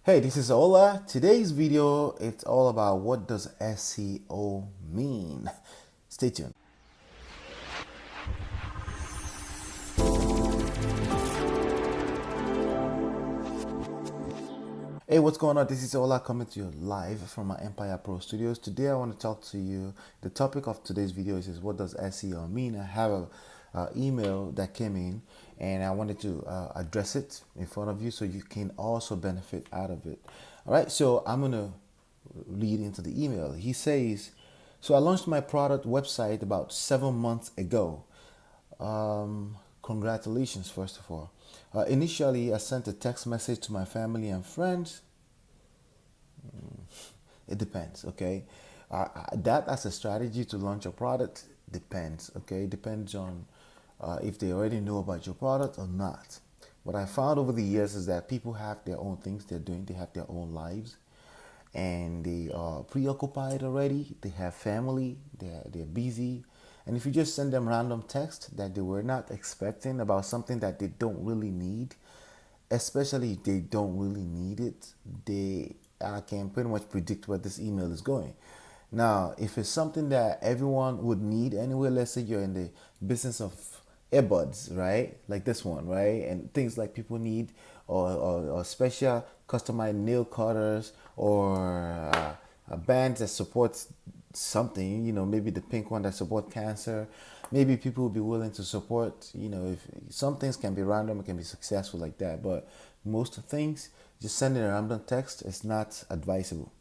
Hey, this is Ola. Today's video, it's all about what does SEO mean. Stay tuned. Hey, what's going on? This is Ola coming to you live from my Empire Pro Studios. Today I want to talk to you. The topic of today's video is what does SEO mean? I have a email that came in and I wanted to address it in front of you so you can also benefit out of it. All right, so I'm going to read into the email. He says, so I launched my product website about 7 months ago. Congratulations, first of all. Initially, I sent a text message to my family and friends. It depends, okay? That as a strategy to launch a product depends, okay? Depends on if they already know about your product or not. What I found over the years is that people have their own things they're doing, they have their own lives, and they are preoccupied already. They have family, they're busy. And if you just send them random text that they were not expecting about something that they don't really need, especially if they don't really need it, they can pretty much predict where this email is going. Now, if it's something that everyone would need anyway, let's say you're in the business of earbuds, right? Like this one, right? And things like people need, or special customized nail cutters, or a band that supports something, maybe the pink one that support cancer. Maybe people will be willing to support, if some things can be random, it can be successful like that, but most things, just sending a random text is not advisable.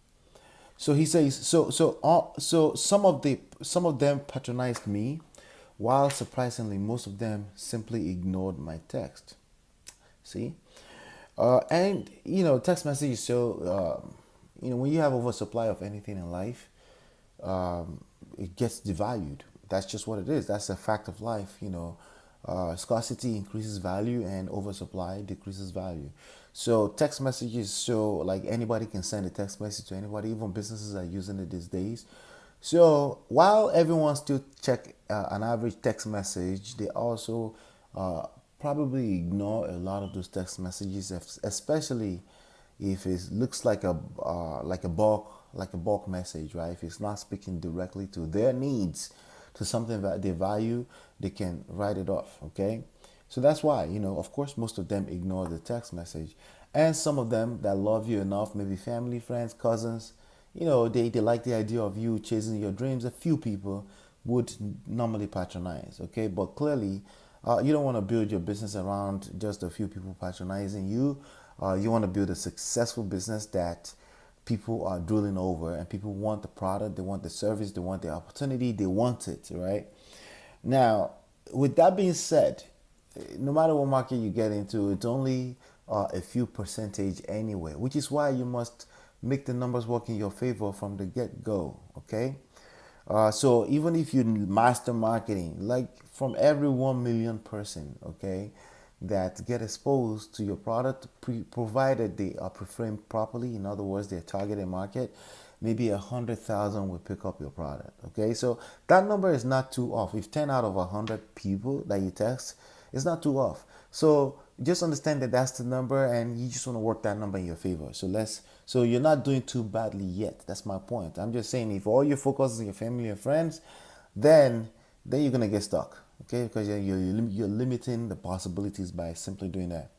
So he says, so some of them patronized me, while surprisingly most of them simply ignored my text. See, and text message is so when you have oversupply of anything in life, it gets devalued. That's just what it is. That's a fact of life. Scarcity increases value and oversupply decreases value. So text messages, so like anybody can send a text message to anybody. Even businesses are using it these days. So while everyone still check an average text message, they also probably ignore a lot of those text messages, especially if it looks like a bulk message, right? If it's not speaking directly to their needs, to something that they value, they can write it off. Okay, so that's why, of course, most of them ignore the text message, and some of them that love you enough, maybe family, friends, cousins, they like the idea of you chasing your dreams. A few people would normally patronize, okay, but clearly you don't want to build your business around just a few people patronizing you. You want to build a successful business that people are drooling over, and people want the product, they want the service, they want the opportunity, they want it, right? Now, with that being said, no matter what market you get into, it's only a few percentage anyway, which is why you must make the numbers work in your favor from the get-go, okay? So even if you master marketing, like from every 1 million person, okay, that get exposed to your product, provided they are performed properly, in other words, their targeted market, maybe 100,000 will pick up your product. Okay, so that number is not too off. If 10 out of 100 people that you text, it's not too off. So just understand that that's the number, and you just want to work that number in your favor. So you're not doing too badly yet. That's my point. I'm just saying, if all your focus is on your family and friends, then you're gonna get stuck. Okay, because you're limiting the possibilities by simply doing that.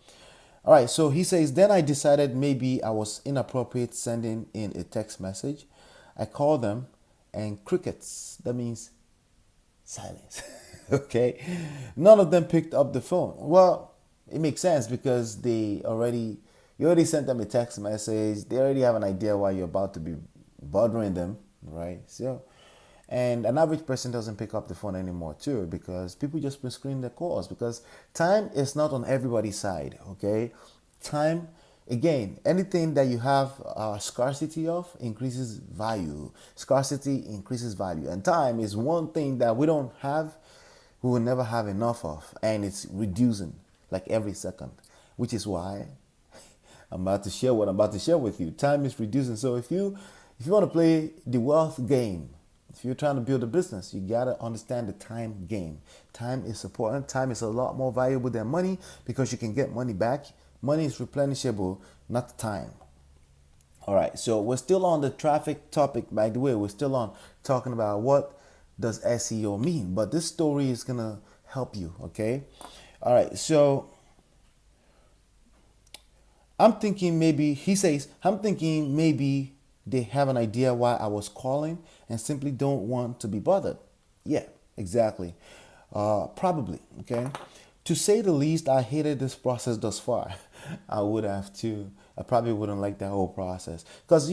All right, so he says, then I decided maybe I was inappropriate sending in a text message. I called them, and crickets. That means silence. Okay, none of them picked up the phone. Well, it makes sense because you already sent them a text message. They already have an idea why you're about to be bothering them, right? So, and an average person doesn't pick up the phone anymore too, because people just screen their calls, because time is not on everybody's side. Okay, time, again, anything that you have scarcity of increases value. Scarcity increases value, and time is one thing that we don't have, we will never have enough of, and it's reducing like every second, which is why I'm about to share what I'm about to share with you. Time is reducing. So if you want to play the wealth game, if you're trying to build a business, you gotta understand the time game. Time is important. Time is a lot more valuable than money, because you can get money back. Money is replenishable, not time. All right, so we're still on the traffic topic, by the way. We're still on talking about what does SEO mean, but this story is gonna help you, okay? All right, so I'm thinking maybe, he says, I'm thinking maybe they have an idea why I was calling and simply don't want to be bothered. Yeah, exactly. Probably, okay? To say the least, I hated this process thus far. I would have too. I probably wouldn't like that whole process. Because,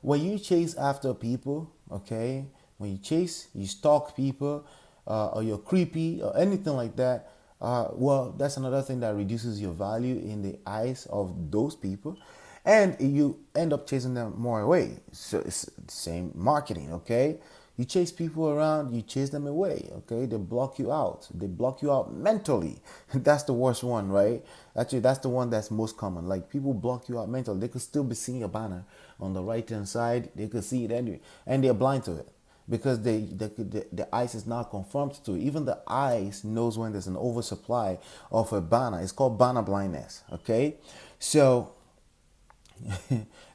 when you chase after people, okay, when you stalk people, or you're creepy or anything like that, well, that's another thing that reduces your value in the eyes of those people, and you end up chasing them more away. So it's the same marketing, okay? You chase people around, you chase them away, okay? They block you out. They block you out mentally. That's the worst one, right? Actually, that's the one that's most common. Like, people block you out mentally. They could still be seeing a banner on the right hand side. They could see it anyway, and they're blind to it because the eyes is not conformed to it. Even the eyes knows when there's an oversupply of a banner. It's called banner blindness, okay? So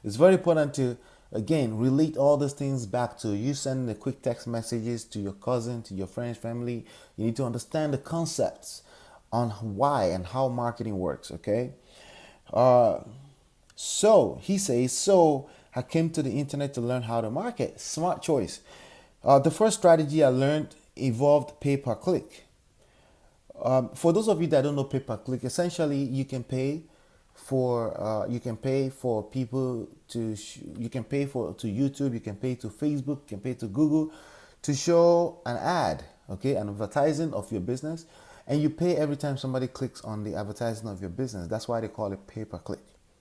it's very important to, again, relate all these things back to you sending the quick text messages to your cousin, to your friends, family. You need to understand the concepts on why and how marketing works, okay? So he says, so I came to the internet to learn how to market. Smart choice. The first strategy I learned involved pay-per-click. For those of you that don't know pay-per-click, essentially you can pay for people to you can pay for to YouTube, you can pay to Facebook, you can pay to Google to show an ad, okay, an advertising of your business, and you pay every time somebody clicks on the advertising of your business. That's why they call it pay-per-click.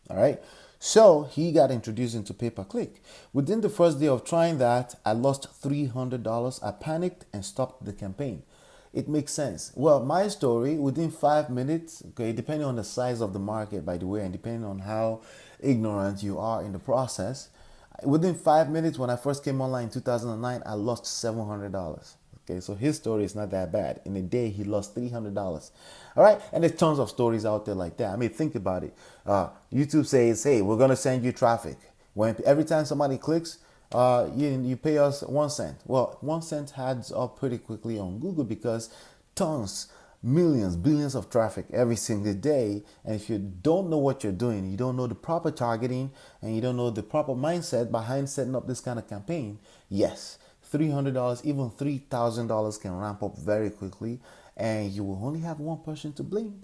All right. So he got introduced into pay-per-click. Within the first day of trying that, I lost $300. I panicked and stopped the campaign. It makes sense. Well, my story, within 5 minutes, okay, depending on the size of the market, by the way, and depending on how ignorant you are in the process, within 5 minutes, when I first came online in 2009, I lost $700. Okay, so his story is not that bad. In a day, he lost $300. All right, and there's tons of stories out there like that. I mean, think about it. YouTube says, hey, we're going to send you traffic. When every time somebody clicks, you pay us 1 cent. Well, 1 cent adds up pretty quickly on Google because tons, millions, billions of traffic every single day. And if you don't know what you're doing, you don't know the proper targeting, and you don't know the proper mindset behind setting up this kind of campaign, yes, $300, even $3,000 can ramp up very quickly, and you will only have one person to blame,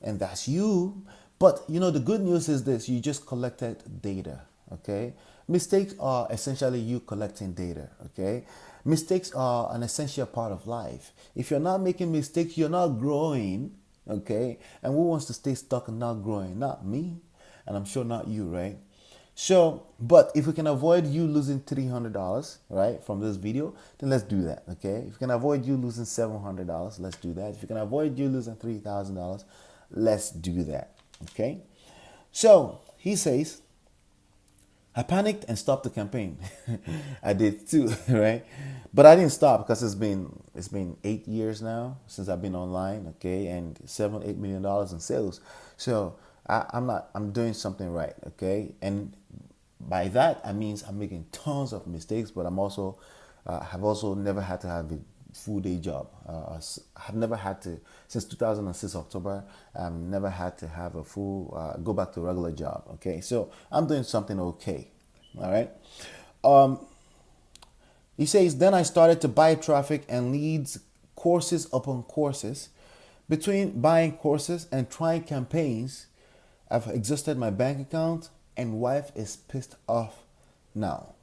and that's you. But the good news is this: you just collected data. Okay, mistakes are essentially you collecting data. Okay, mistakes are an essential part of life. If you're not making mistakes, you're not growing. Okay, and who wants to stay stuck and not growing? Not me, and I'm sure not you, right? So, but if we can avoid you losing $300, right, from this video, then let's do that, okay? If we can avoid you losing $700, let's do that. If we can avoid you losing $3,000, let's do that, okay? So, he says, I panicked and stopped the campaign. I did too, right? But I didn't stop because it's been 8 years now since I've been online, okay, and $7-8 million in sales. So I'm doing something right, okay? And by that I means I'm making tons of mistakes, but I'm also have also never had to have a full day job. I've never had to, since 2006 October, never had to have a full go back to a regular job. Okay, so I'm doing something okay. All right. He says, then I started to buy traffic and leads, courses upon courses. Between buying courses and trying campaigns, I've exhausted my bank account, and wife is pissed off now.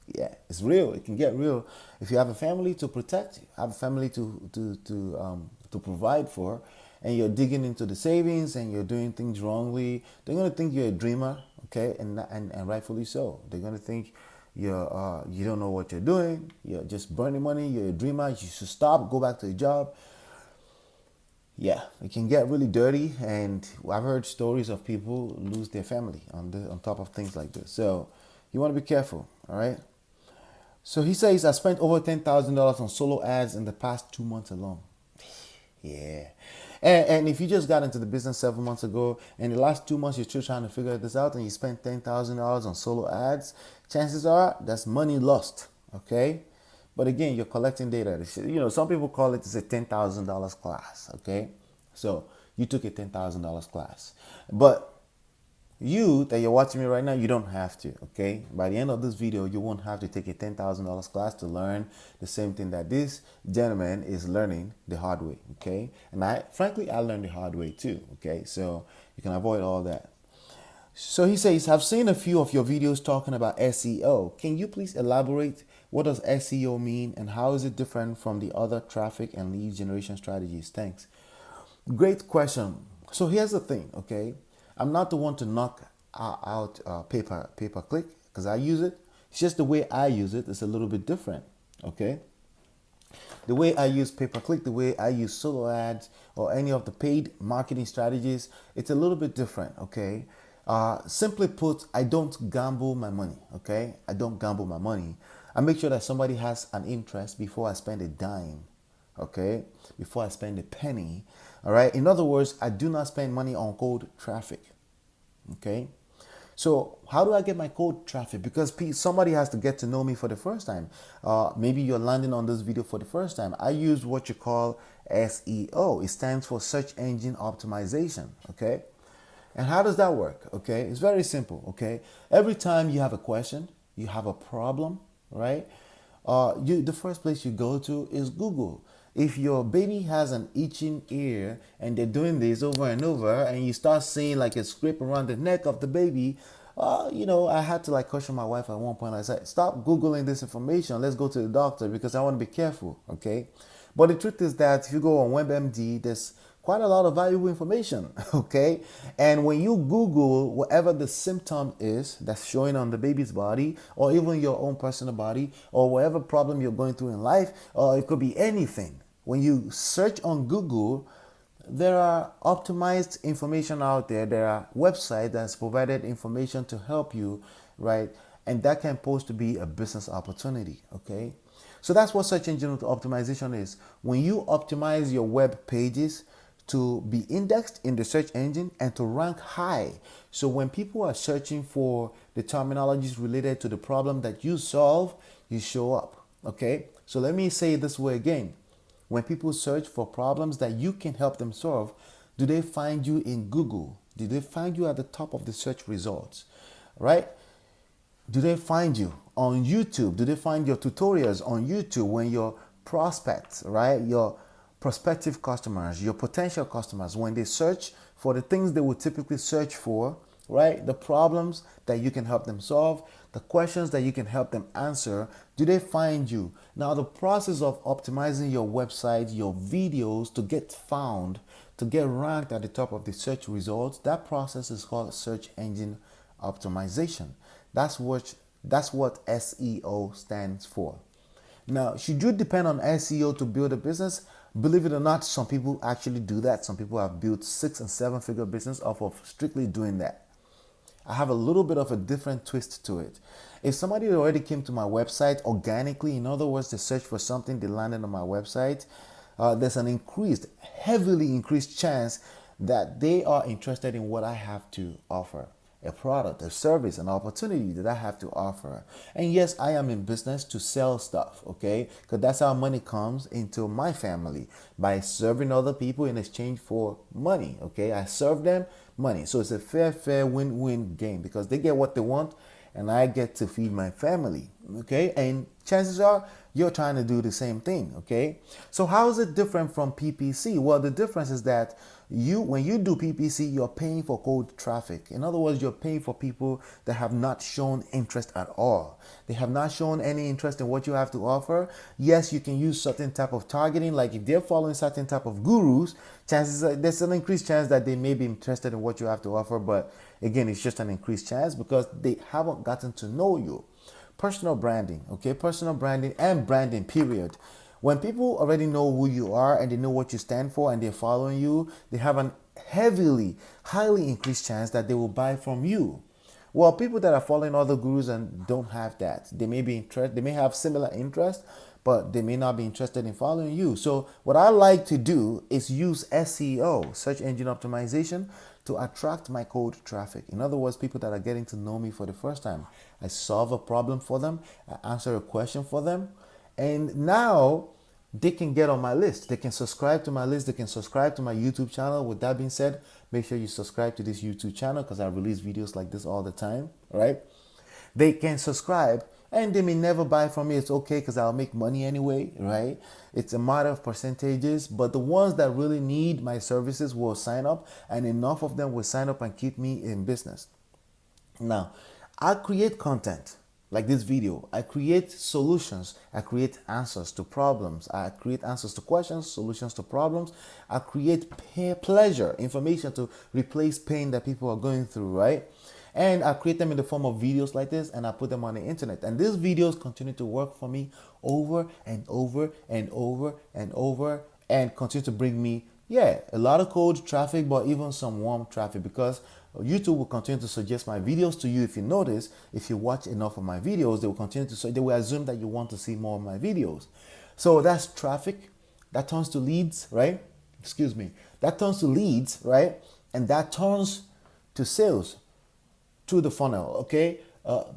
Yeah, it's real. It can get real. If you have a family to protect, have a family to provide for, and you're digging into the savings and you're doing things wrongly, they're gonna think you're a dreamer, okay, and rightfully so. They're gonna think you don't know what you're doing. You're just burning money. You're a dreamer. You should stop. Go back to your job. Yeah, it can get really dirty, and I've heard stories of people lose their family on top of things like this. So you want to be careful, all right? So he says, I spent over $10,000 on solo ads in the past 2 months alone. Yeah. And if you just got into the business 7 months ago, and the last 2 months you're still trying to figure this out, and you spent $10,000 on solo ads, chances are that's money lost. Okay. But again, you're collecting data. Some people call it a $10,000 class. Okay. So you took a $10,000 class. But you that you're watching me right now, you don't have to. Okay, by the end of this video, you won't have to take a $10,000 class to learn the same thing that this gentleman is learning the hard way. Okay, and I learned the hard way too. Okay, so you can avoid all that. So he says, I've seen a few of your videos talking about SEO. Can you please elaborate? What does SEO mean, and how is it different from the other traffic and lead generation strategies? Thanks. Great question. So here's the thing, okay? I'm not the one to knock out pay-per-click because I use it. It's just the way I use it is a little bit different, okay? The way I use pay-per-click, the way I use solo ads or any of the paid marketing strategies, it's a little bit different, okay? Simply put, I don't gamble my money, okay? I don't gamble my money. I make sure that somebody has an interest before I spend a dime, okay? Before I spend a penny, all right? In other words, I do not spend money on cold traffic, okay? So how do I get my cold traffic? Because somebody has to get to know me for the first time. Maybe you're landing on this video for the first time. I use what you call SEO. It stands for search engine optimization, okay? And how does that work? Okay, it's very simple. Okay, every time you have a question, you have a problem, right? The first place you go to is Google. If your baby has an itching ear and they're doing this over and over, and you start seeing like a scrape around the neck of the baby, I had to like caution my wife at one point. I said, "Stop Googling this information. Let's go to the doctor because I want to be careful." Okay, but the truth is that if you go on WebMD, there's quite a lot of valuable information, okay? And when you Google whatever the symptom is that's showing on the baby's body, or even your own personal body, or whatever problem you're going through in life, or it could be anything. When you search on Google, there are optimized information out there. There are websites that's provided information to help you, right? And that can pose to be a business opportunity, okay? So that's what search engine optimization is. When you optimize your web pages to be indexed in the search engine and to rank high. So when people are searching for the terminologies related to the problem that you solve, you show up, okay? So let me say it this way again. When people search for problems that you can help them solve, do they find you in Google? Do they find you at the top of the search results, right? Do they find you on YouTube? Do they find your tutorials on YouTube when your prospects, right? Your prospective customers, your potential customers, when they search for the things they would typically search for, right? The problems that you can help them solve, the questions that you can help them answer, do they find you? Now, the process of optimizing your website, your videos to get found, to get ranked at the top of the search results, that process is called search engine optimization. That's what SEO stands for. Now, should you depend on SEO to build a business? Believe it or not, some people actually do that. Some people have built 6- and 7-figure business off of strictly doing that. I have a little bit of a different twist to it. If somebody already came to my website organically, in other words, they searched for something, they landed on my website, there's an heavily increased chance that they are interested in what I have to offer. A product, a service, an opportunity that I have to offer. And yes, I am in business to sell stuff, okay? Because that's how money comes into my family, by serving other people in exchange for money, okay? I serve them money. So it's a fair win-win game because they get what they want and I get to feed my family, okay? And chances are you're trying to do the same thing, okay? So how is it different from PPC? Well, the difference is that when you do PPC, you're paying for cold traffic. In other words, you're paying for people that have not shown interest at all. They have not shown any interest in what you have to offer. Yes, you can use certain type of targeting, like if they're following certain type of gurus, there's an increased chance that they may be interested in what you have to offer. But again, it's just an increased chance because they haven't gotten to know you. Personal branding, okay? Personal branding and branding, period. When people already know who you are and they know what you stand for and they're following you, they have an highly increased chance that they will buy from you. Well, people that are following other gurus and don't have that, they may be interested, they may have similar interest, but they may not be interested in following you. So what I like to do is use SEO, search engine optimization, to attract my cold traffic. In other words, people that are getting to know me for the first time. I solve a problem for them, I answer a question for them, and now they can get on my list. They can subscribe to my list. They can subscribe to my YouTube channel. With that being said, make sure you subscribe to this YouTube channel because I release videos like this all the time, right? They can subscribe and they may never buy from me. It's okay because I'll make money anyway, right? It's a matter of percentages, but the ones that really need my services will sign up, and enough of them will sign up and keep me in business. Now, I create content like this video. I create solutions. I create answers to problems. I create answers to questions, solutions to problems. I create pleasure, information to replace pain that people are going through, right? And I create them in the form of videos like this, and I put them on the internet. And these videos continue to work for me over and over and over and over, and continue to bring me, a lot of cold traffic, but even some warm traffic, because YouTube will continue to suggest my videos to you. If you notice, if you watch enough of my videos, they will continue to, they will assume that you want to see more of my videos. So that's traffic. That turns to leads, right? Excuse me. That turns to leads, right? And that turns to sales through the funnel, okay?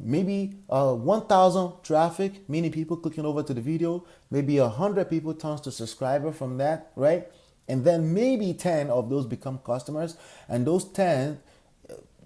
Maybe 1,000 traffic, meaning people clicking over to the video. Maybe 100 people turns to subscriber from that, right? And then maybe 10 of those become customers, and those 10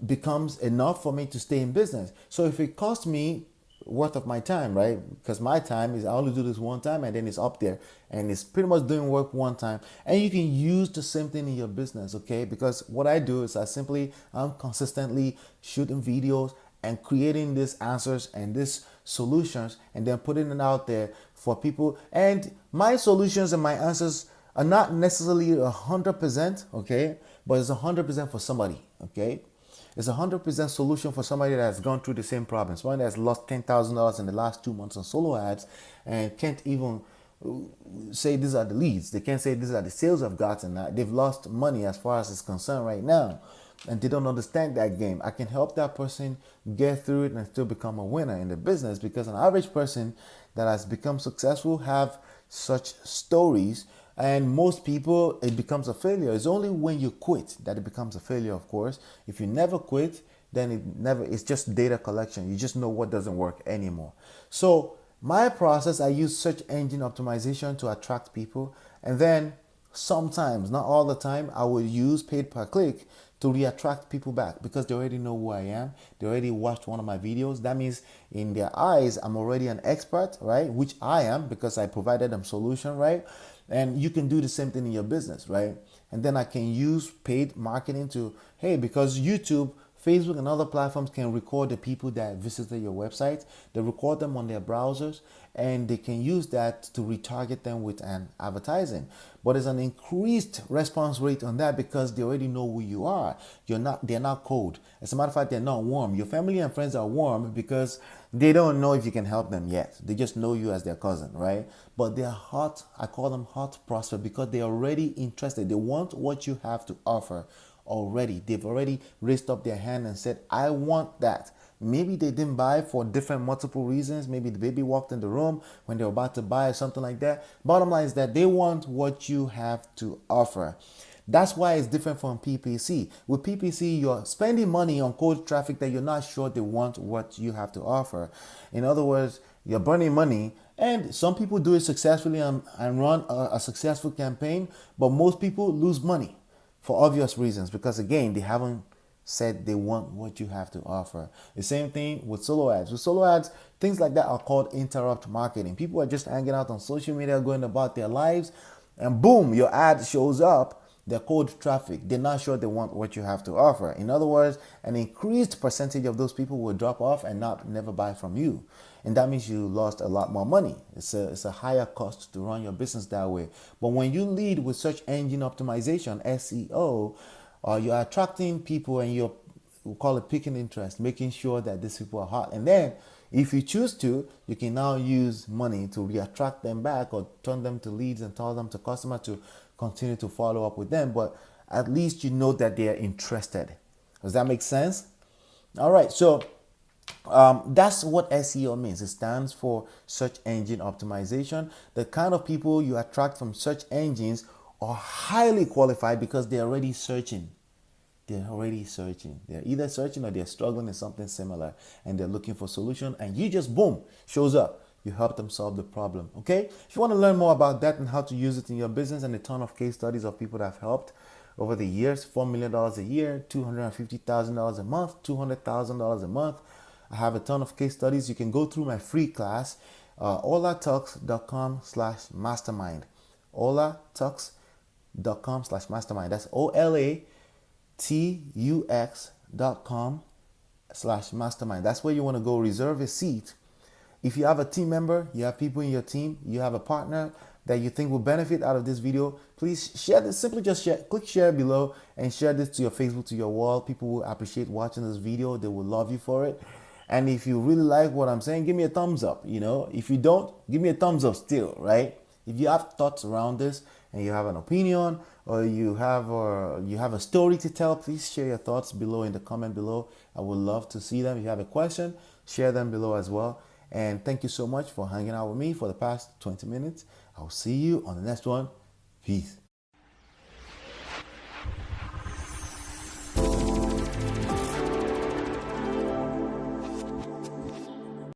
becomes enough for me to stay in business. So if it costs me worth of my time, right? Because my time is, I only do this one time and then it's up there and it's pretty much doing work one time. And you can use the same thing in your business, okay? Because what I do is I'm consistently shooting videos and creating these answers and these solutions and then putting it out there for people. And my solutions and my answers are not necessarily 100%, okay? But it's 100% for somebody, okay? It's 100% solution for somebody that's gone through the same problem. Somebody that's lost $10,000 in the last 2 months on solo ads and can't even say these are the leads. They can't say these are the sales I've gotten. They've lost money as far as it's concerned right now, and they don't understand that game. I can help that person get through it and still become a winner in the business, because an average person that has become successful have such stories. And most people, it becomes a failure. It's only when you quit that it becomes a failure, of course. If you never quit, then it's just data collection. You just know what doesn't work anymore. So my process, I use search engine optimization to attract people. And then sometimes, not all the time, I will use paid per click to re-attract people back, because they already know who I am. They already watched one of my videos. That means in their eyes, I'm already an expert, right? Which I am, because I provided them solution, right? And you can do the same thing in your business, right? And then I can use paid marketing to, because YouTube, Facebook, and other platforms can record the people that visited your website. They record them on their browsers, and they can use that to retarget them with an advertising. But there's an increased response rate on that because they already know who you are. They're not cold. As a matter of fact, they're not warm. Your family and friends are warm because they don't know if you can help them yet. They just know you as their cousin, right? But they're hot. I call them hot prospect because they're already interested. They want what you have to offer already. They've already raised up their hand and said, I want that. Maybe they didn't buy for different multiple reasons. Maybe the baby walked in the room when they were about to buy or something like that. Bottom line is that they want what you have to offer. That's why it's different from PPC. With PPC, you're spending money on cold traffic that you're not sure they want what you have to offer. In other words, you're burning money, and some people do it successfully and run a successful campaign, but most people lose money for obvious reasons, because again, they haven't said they want what you have to offer. The same thing with solo ads. With solo ads, things like that are called interrupt marketing. People are just hanging out on social media, going about their lives, and boom, your ad shows up. They're cold traffic. They're not sure they want what you have to offer. In other words, an increased percentage of those people will drop off and never buy from you. And that means you lost a lot more money. It's a higher cost to run your business that way. But when you lead with search engine optimization, SEO, you're attracting people, and we call it picking interest, making sure that these people are hot. And then if you choose to, you can now use money to re-attract them back or turn them to leads and turn them to customers to continue to follow up with them. But at least you know that they are interested. Does that make sense? All right. So That's what SEO means. It stands for search engine optimization. The kind of people you attract from search engines are highly qualified because they're already searching. They're already searching. They're either searching or they're struggling in something similar and they're looking for a solution, and you just boom, shows up. You help them solve the problem. Okay? If you want to learn more about that and how to use it in your business, and a ton of case studies of people that have helped over the years, $4 million a year, $250,000 a month, $200,000 a month. I have a ton of case studies. You can go through my free class, olatalks.com/mastermind. olatalks.com/mastermind. That's OLATUX.com/mastermind. That's where you want to go reserve a seat. If you have a team member, you have people in your team, you have a partner that you think will benefit out of this video, please share this. Simply just share, click share below and share this to your Facebook, to your wall. People will appreciate watching this video. They will love you for it. And if you really like what I'm saying, give me a thumbs up. If you don't, give me a thumbs up still, right? If you have thoughts around this and you have an opinion, or you have a story to tell, please share your thoughts below in the comment below. I would love to see them. If you have a question, share them below as well. And thank you so much for hanging out with me for the past 20 minutes. I'll see you on the next one. Peace.